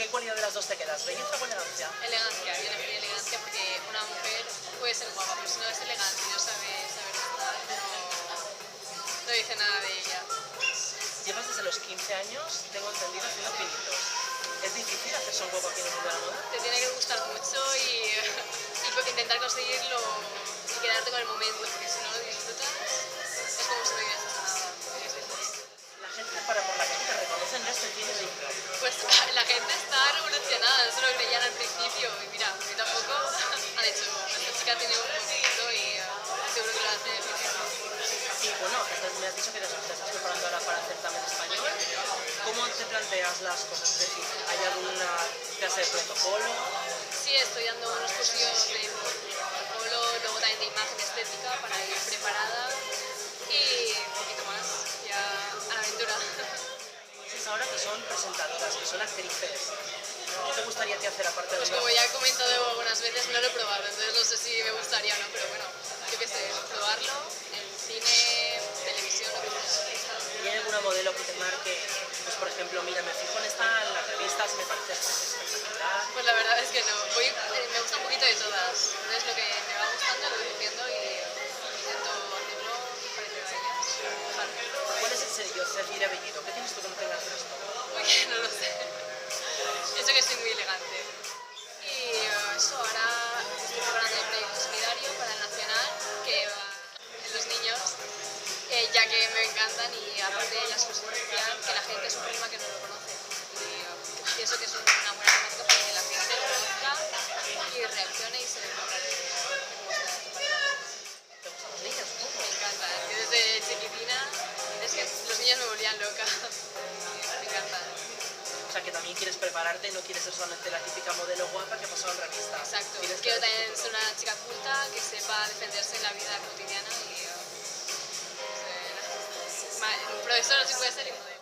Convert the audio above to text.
qué cualidad de las dos te quedas? ¿Belleza o elegancia? Elegancia, yo elegiría elegancia porque una mujer puede ser guapa, pero si no es elegante y no sabe estar, no dice nada de ella. Llevas desde los 15 años, tengo entendido, haciendo pinitos. ¿Es difícil hacerse un hueco aquí en el mundo de la moda? Te tiene que gustar mucho y intentar conseguirlo y quedarte con el momento, porque si no lo disfrutas, es como si no hubieras hecho nada. La gente para por la calle te reconoce en este cine de Pues la gente está revolucionada, eso lo creían al principio y mira, a mí tampoco han hecho. Esta chica tiene un poquito y seguro que lo hace difícil. Y bueno, me has dicho que te estás preparando ahora para hacer también español. ¿Cómo te planteas las cosas? Es decir, ¿hay alguna clase de protocolo? Sí, estoy dando unos cursillos de protocolo, luego también de imagen estética para ir preparada y un poquito más, ya a la aventura. Dices ahora que son presentadoras, que son actrices. ¿Qué te gustaría a ti hacer aparte de Pues como ya he comentado algunas veces, no lo he probado, entonces no sé si me gustaría o no, pero bueno, yo qué sé, probarlo en cine, televisión, lo que sea. ¿Y hay alguna modelo que te marque? Pues por ejemplo, mira, me fijo en esta, en las revistas, me parece espectacular. Pues la verdad es que no, me gusta un poquito de todas, entonces lo que me va gustando lo voy cogiendo y intento hacerlo parecido a ellas. ¿Cuál es el sello, decir apellido? ¿Qué tienes tú que no tengas el resto? Uy, no lo sé, eso que soy muy elegante. Y eso, ahora estoy preparando el proyecto solidario para el Nacional, que va en los niños, ya que me encantan y aparte de ellas pues especial, que la gente es un problema que no lo conoce. Y pienso que es una buena temática para que la gente lo conozca y reaccione y se dé cuenta de cómo está este país. ¿Te gustan los niños? Me encanta, que desde chiquitina es que los niños me volvían loca. Me encantan. O sea, que también quieres prepararte, no quieres ser solamente la típica modelo guapa que ha pasado en revistas. Exacto. Quieres Quiero tener también tu ser futuro. una chica culta que sepa defenderse en la vida cotidiana y un profesor sí puede ser y modelo.